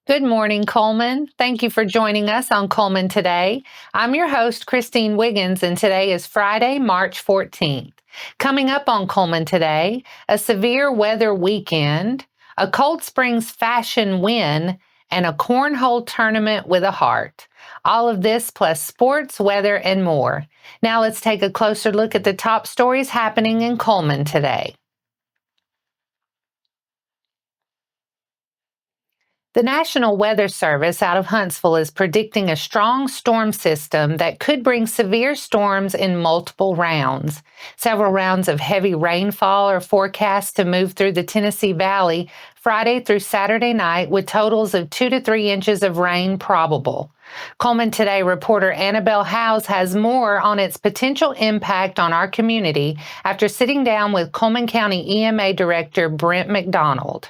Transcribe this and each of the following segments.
Good morning, Cullman. Thank you for joining us on Cullman Today. I'm your host, Christine Wiggins, and today is Friday, March 14th. Coming up on Cullman Today, a severe weather weekend, a Cold Springs fashion win, and a cornhole tournament with a heart. All of this plus sports, weather, and more. Now let's take a closer look at the top stories happening in Cullman today. The National Weather Service out of Huntsville is predicting a strong storm system that could bring severe storms in multiple rounds. Several rounds of heavy rainfall are forecast to move through the Tennessee Valley Friday through Saturday night, with totals of 2 to 3 inches of rain probable. Cullman Today reporter Annabelle Howes has more on its potential impact on our community after sitting down with Cullman County EMA Director Brent McDonald.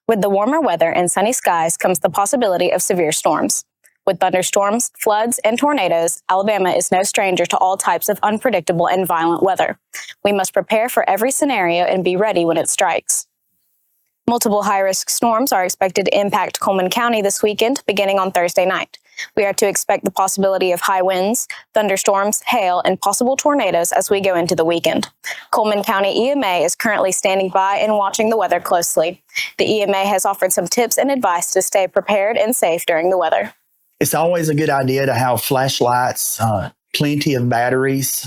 With the warmer weather and sunny skies comes the possibility of severe storms. With thunderstorms, floods, and tornadoes, Alabama is no stranger to all types of unpredictable and violent weather. We must prepare for every scenario and be ready when it strikes. Multiple high-risk storms are expected to impact Cullman County this weekend, beginning on Thursday night. We are to expect the possibility of high winds, thunderstorms, hail, and possible tornadoes as we go into the weekend. Cullman County EMA is currently standing by and watching the weather closely. The EMA has offered some tips and advice to stay prepared and safe during the weather. It's always a good idea to have flashlights, plenty of batteries,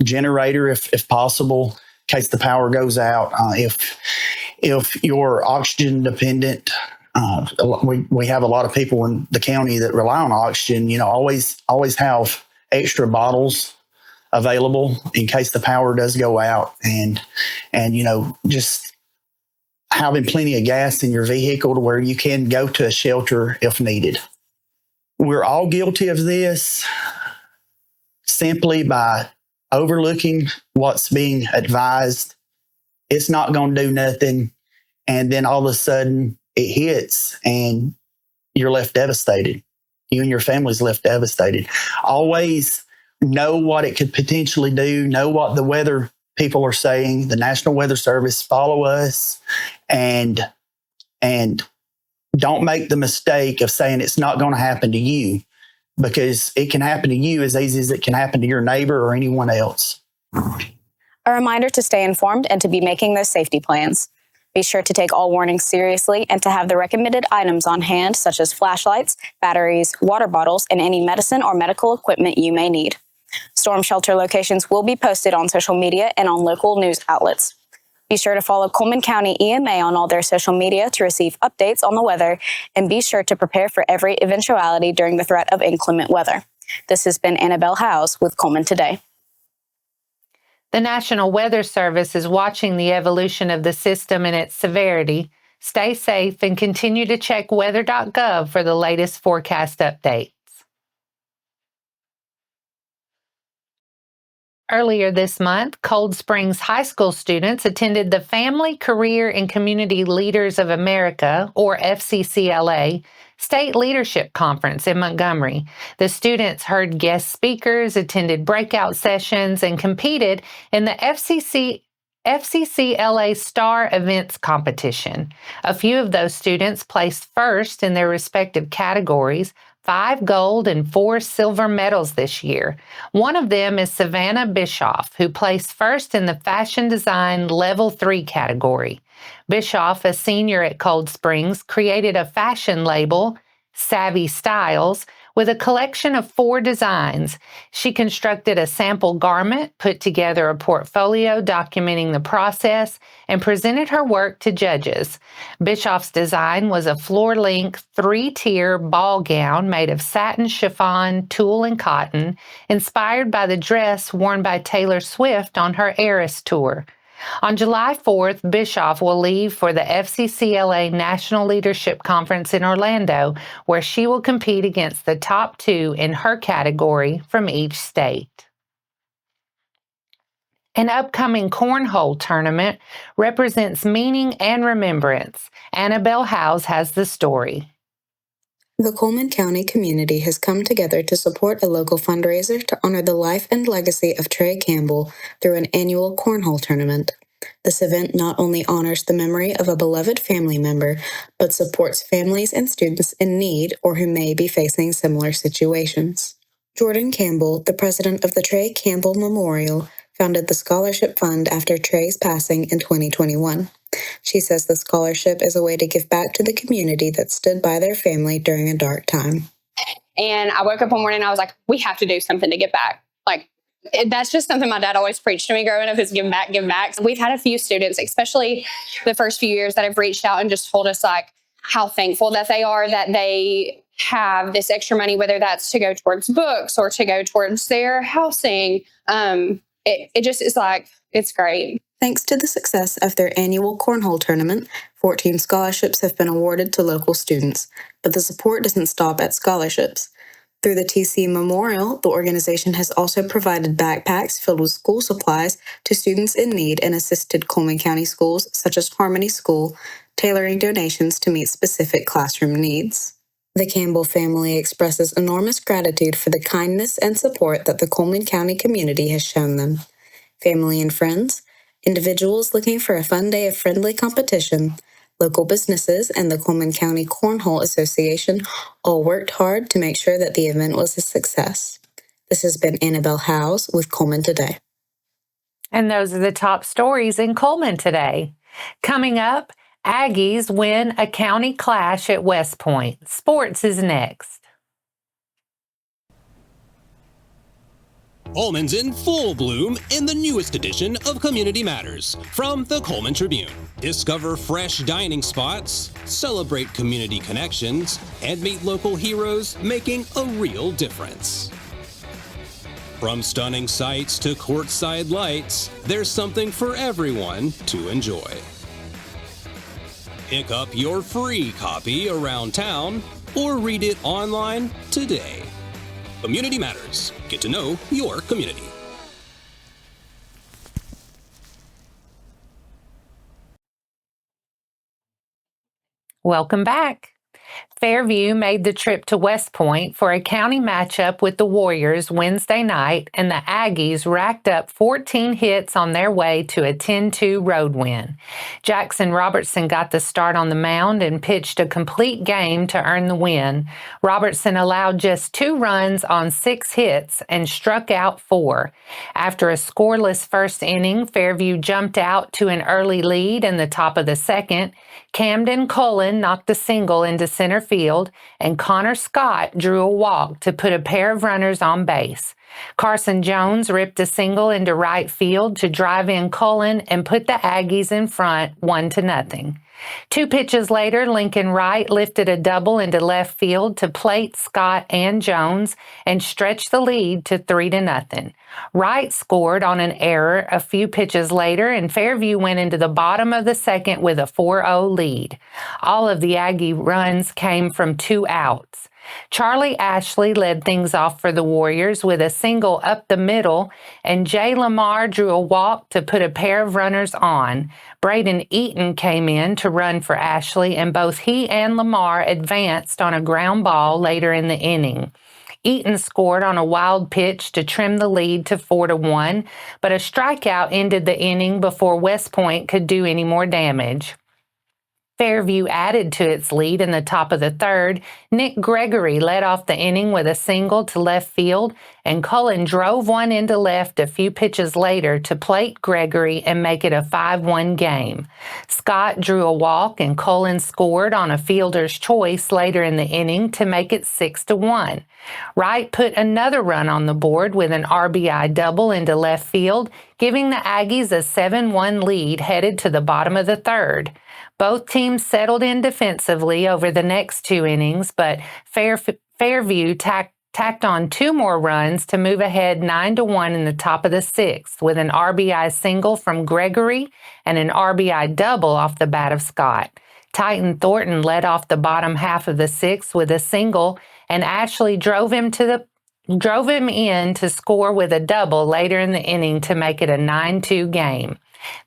generator if possible, in case the power goes out. If you're oxygen dependent, we have a lot of people in the county that rely on oxygen. Always have extra bottles available in case the power does go out, and just having plenty of gas in your vehicle to where you can go to a shelter if needed. We're all guilty of this simply by overlooking what's being advised. It's not going to do nothing. And then all of a sudden it hits and you're left devastated. You and your family's left devastated. Always know what it could potentially do. Know what the weather people are saying. The National Weather Service, follow us, and don't make the mistake of saying it's not going to happen to you, because it can happen to you as easy as it can happen to your neighbor or anyone else. A reminder to stay informed and to be making those safety plans. Be sure to take all warnings seriously and to have the recommended items on hand, such as flashlights, batteries, water bottles, and any medicine or medical equipment you may need. Storm shelter locations will be posted on social media and on local news outlets. Be sure to follow Cullman County EMA on all their social media to receive updates on the weather, and be sure to prepare for every eventuality during the threat of inclement weather. This has been Annabelle Howes with Cullman Today. The National Weather Service is watching the evolution of the system and its severity. Stay safe and continue to check weather.gov for the latest forecast updates. Earlier this month, Cold Springs High School students attended the Family, Career, and Community Leaders of America, or FCCLA, State Leadership Conference in Montgomery. The students heard guest speakers, attended breakout sessions, and competed in the FCCLA Star Events Competition. A few of those students placed first in their respective categories, 5 gold and 4 silver medals this year. One of them is Savannah Bischoff, who placed first in the Fashion Design Level 3 category. Bischoff, a senior at Cold Springs, created a fashion label, Savvy Styles, with a collection of 4 designs. She constructed a sample garment, put together a portfolio documenting the process, and presented her work to judges. Bischoff's design was a floor-length, 3-tier ball gown made of satin, chiffon, tulle, and cotton, inspired by the dress worn by Taylor Swift on her Eras tour. On July 4th, Bischoff will leave for the FCCLA National Leadership Conference in Orlando, where she will compete against the top 2 in her category from each state. An upcoming cornhole tournament represents meaning and remembrance. Annabelle Howes has the story. The Cullman County community has come together to support a local fundraiser to honor the life and legacy of Trey Campbell through an annual cornhole tournament. This event not only honors the memory of a beloved family member, but supports families and students in need or who may be facing similar situations. Jordan Campbell, the president of the Trey Campbell Memorial, founded the Scholarship Fund after Trey's passing in 2021. She says the scholarship is a way to give back to the community that stood by their family during a dark time. And I woke up one morning and I was like, we have to do something to give back. That's just something my dad always preached to me growing up, is give back, give back. We've had a few students, especially the first few years, that have reached out and just told us how thankful that they are that they have this extra money, whether that's to go towards books or to go towards their housing. It just is it's great. Thanks to the success of their annual cornhole tournament, 14 scholarships have been awarded to local students, but the support doesn't stop at scholarships. Through the TC Memorial, the organization has also provided backpacks filled with school supplies to students in need and assisted Cullman County schools, such as Harmony School, tailoring donations to meet specific classroom needs. The Campbell family expresses enormous gratitude for the kindness and support that the Cullman County community has shown them. Family and friends, individuals looking for a fun day of friendly competition, local businesses, and the Cullman County Cornhole Association all worked hard to make sure that the event was a success. This has been Annabelle Howes with Cullman Today. And those are the top stories in Cullman today. Coming up, Aggies win a county clash at West Point. Sports is next. Cullman's in full bloom in the newest edition of Community Matters from the Cullman Tribune. Discover fresh dining spots, celebrate community connections, and meet local heroes making a real difference. From stunning sights to courtside lights, there's something for everyone to enjoy. Pick up your free copy around town or read it online today. Community Matters. Get to know your community. Welcome back. Fairview made the trip to West Point for a county matchup with the Warriors Wednesday night, and the Aggies racked up 14 hits on their way to a 10-2 road win. Jackson Robertson got the start on the mound and pitched a complete game to earn the win. Robertson allowed just 2 runs on 6 hits and struck out 4. After a scoreless first inning, Fairview jumped out to an early lead in the top of the second. Camden Cullen knocked a single into center field, and Connor Scott drew a walk to put a pair of runners on base. Carson Jones ripped a single into right field to drive in Cullen and put the Aggies in front 1-0. 2 pitches later, Lincoln Wright lifted a double into left field to plate Scott and Jones and stretch the lead to 3-0. Wright scored on an error a few pitches later, and Fairview went into the bottom of the second with a 4-0 lead. All of the Aggie runs came from 2 outs. Charlie Ashley led things off for the Warriors with a single up the middle, and Jay Lamar drew a walk to put a pair of runners on. Braden Eaton came in to run for Ashley, and both he and Lamar advanced on a ground ball later in the inning. Eaton scored on a wild pitch to trim the lead to 4-1, but a strikeout ended the inning before West Point could do any more damage. Fairview added to its lead in the top of the third. Nick Gregory led off the inning with a single to left field, and Cullen drove one into left a few pitches later to plate Gregory and make it a 5-1 game. Scott drew a walk, and Cullen scored on a fielder's choice later in the inning to make it 6-1. Wright put another run on the board with an RBI double into left field, giving the Aggies a 7-1 lead headed to the bottom of the third. Both teams settled in defensively over the next 2 innings, but Fairview tacked on 2 more runs to move ahead 9-1 in the top of the 6th with an RBI single from Gregory and an RBI double off the bat of Scott. Titan Thornton led off the bottom half of the 6th with a single, and Ashley drove him in to score with a double later in the inning to make it a 9-2 game.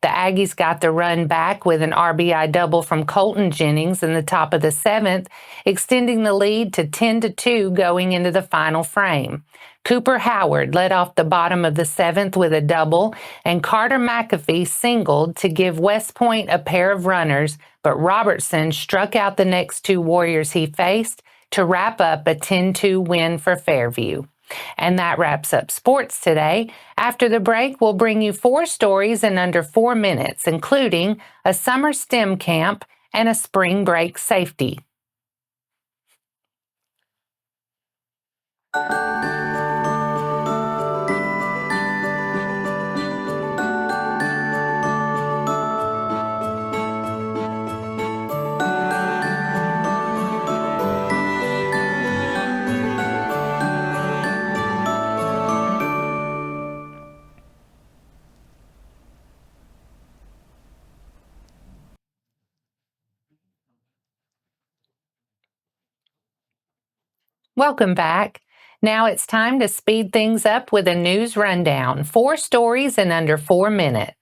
The Aggies got the run back with an RBI double from Colton Jennings in the top of the 7th, extending the lead to 10-2 going into the final frame. Cooper Howard led off the bottom of the 7th with a double, and Carter McAfee singled to give West Point a pair of runners, but Robertson struck out the next 2 Warriors he faced to wrap up a 10-2 win for Fairview. And that wraps up sports today. After the break, we'll bring you 4 stories in under 4 minutes, including a summer STEM camp and a spring break safety. Welcome back. Now it's time to speed things up with a news rundown. 4 stories in under 4 minutes.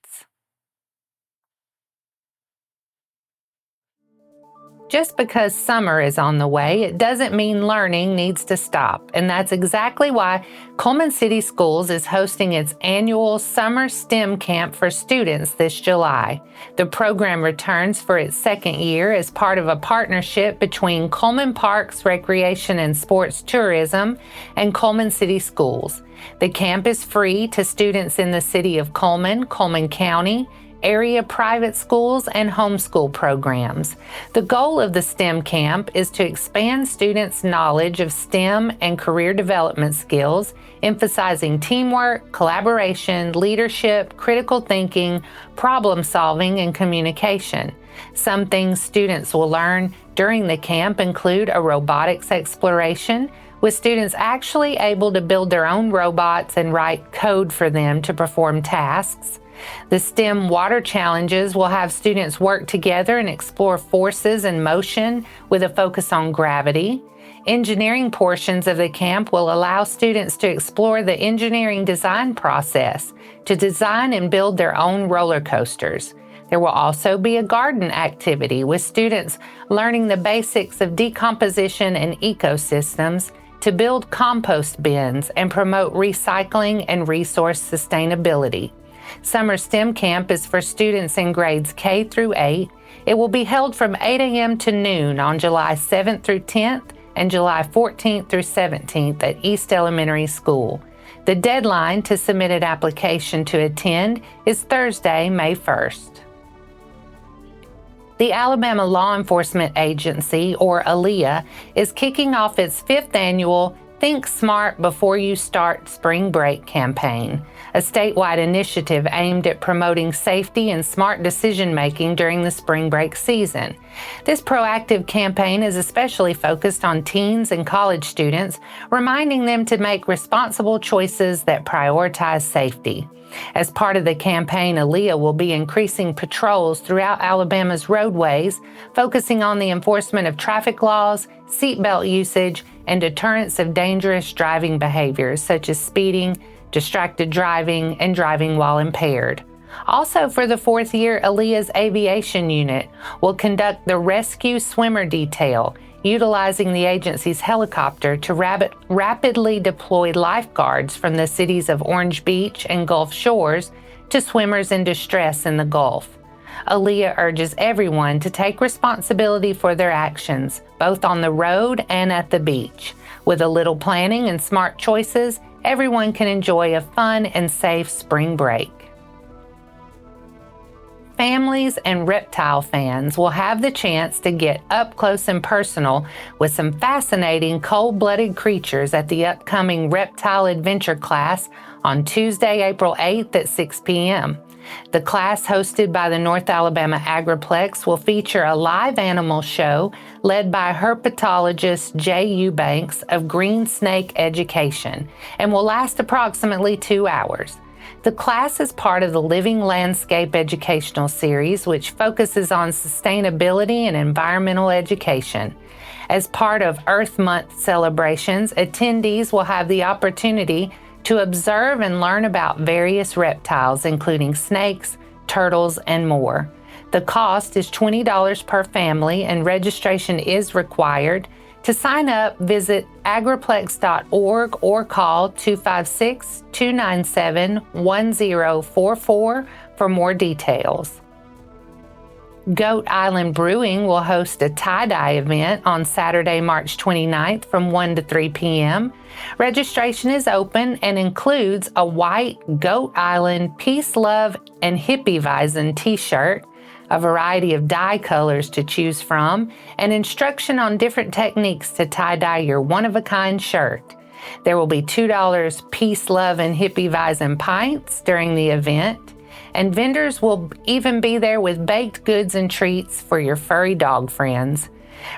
Just because summer is on the way, it doesn't mean learning needs to stop. And that's exactly why Cullman City Schools is hosting its annual Summer STEM Camp for students this July. The program returns for its 2nd year as part of a partnership between Cullman Parks Recreation and Sports Tourism and Cullman City Schools. The camp is free to students in the city of Cullman, Cullman County, area private schools, and homeschool programs. The goal of the STEM camp is to expand students' knowledge of STEM and career development skills, emphasizing teamwork, collaboration, leadership, critical thinking, problem solving, and communication. Some things students will learn during the camp include a robotics exploration, with students actually able to build their own robots and write code for them to perform tasks. The STEM water challenges will have students work together and explore forces and motion with a focus on gravity. Engineering portions of the camp will allow students to explore the engineering design process to design and build their own roller coasters. There will also be a garden activity with students learning the basics of decomposition and ecosystems to build compost bins and promote recycling and resource sustainability. Summer STEM Camp is for students in grades K through 8. It will be held from 8 a.m. to noon on July 7th through 10th and July 14th through 17th at East Elementary School. The deadline to submit an application to attend is Thursday, May 1st. The Alabama Law Enforcement Agency, or ALEA, is kicking off its 5th annual Think Smart Before You Start Spring Break campaign, a statewide initiative aimed at promoting safety and smart decision-making during the spring break season. This proactive campaign is especially focused on teens and college students, reminding them to make responsible choices that prioritize safety. As part of the campaign, ALEA will be increasing patrols throughout Alabama's roadways, focusing on the enforcement of traffic laws, seatbelt usage, and deterrence of dangerous driving behaviors such as speeding, distracted driving, and driving while impaired. Also, for the 4th year, ALEA's aviation unit will conduct the Rescue Swimmer Detail, utilizing the agency's helicopter to rapidly deploy lifeguards from the cities of Orange Beach and Gulf Shores to swimmers in distress in the Gulf. ALEA urges everyone to take responsibility for their actions, both on the road and at the beach. With a little planning and smart choices, everyone can enjoy a fun and safe spring break. Families and reptile fans will have the chance to get up close and personal with some fascinating cold-blooded creatures at the upcoming Reptile Adventure class on Tuesday, April 8th at 6 p.m. The class, hosted by the North Alabama Agriplex, will feature a live animal show led by herpetologist Jay Eubanks of Green Snake Education and will last approximately 2 hours. The class is part of the Living Landscape Educational Series, which focuses on sustainability and environmental education. As part of Earth Month celebrations, attendees will have the opportunity to observe and learn about various reptiles, including snakes, turtles, and more. The cost is $20 per family and registration is required. To sign up, visit agriplex.org or call 256-297-1044 for more details. Goat Island Brewing will host a tie-dye event on Saturday, March 29th from 1 to 3 p.m. Registration is open and includes a white Goat Island Peace, Love, and Hippie Weizen t-shirt, a variety of dye colors to choose from, and instruction on different techniques to tie-dye your one-of-a-kind shirt. There will be $2 Peace, Love, and Hippie Weizen pints during the event, and vendors will even be there with baked goods and treats for your furry dog friends.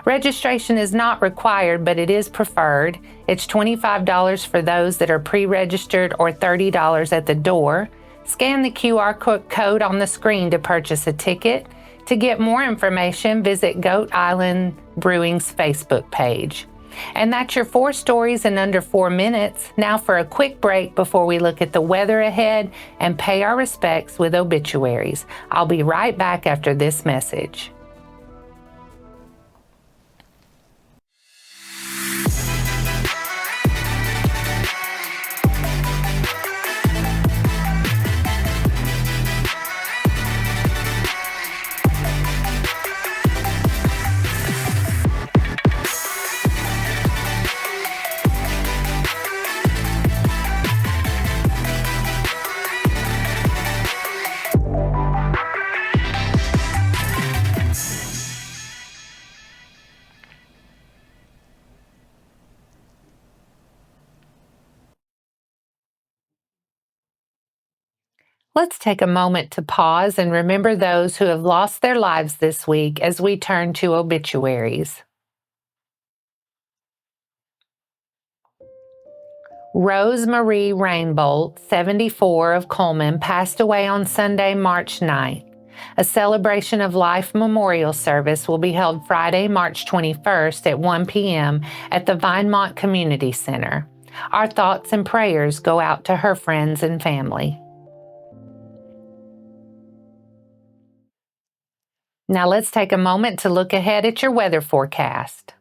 Registration is not required, but it is preferred. It's $25 for those that are pre-registered or $30 at the door. Scan the QR code on the screen to purchase a ticket. To get more information, visit Goat Island Brewing's Facebook page. And that's your 4 stories in under 4 minutes. Now for a quick break before we look at the weather ahead and pay our respects with obituaries. I'll be right back after this message. Let's take a moment to pause and remember those who have lost their lives this week as we turn to obituaries. Rose Marie Rainbolt, 74, of Cullman, passed away on Sunday, March 9th. A celebration of life memorial service will be held Friday, March 21st at 1 p.m. at the Vinemont Community Center. Our thoughts and prayers go out to her friends and family. Now let's take a moment to look ahead at your weather forecast.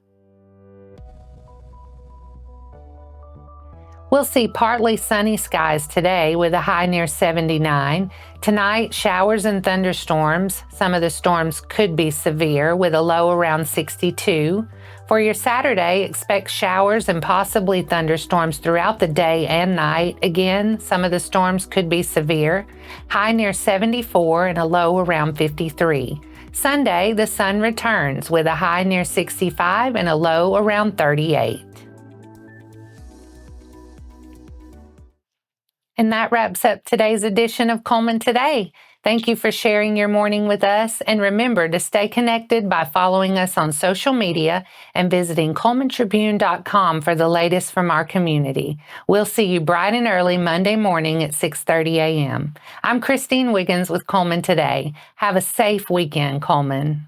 We'll see partly sunny skies today with a high near 79. Tonight, showers and thunderstorms. Some of the storms could be severe with a low around 62. For your Saturday, expect showers and possibly thunderstorms throughout the day and night. Again, some of the storms could be severe. High near 74 and a low around 53. Sunday, the sun returns with a high near 65 and a low around 38. And that wraps up today's edition of Cullman Today. Thank you for sharing your morning with us. And remember to stay connected by following us on social media and visiting CullmanTribune.com for the latest from our community. We'll see you bright and early Monday morning at 6:30 a.m. I'm Christine Wiggins with Cullman Today. Have a safe weekend, Cullman.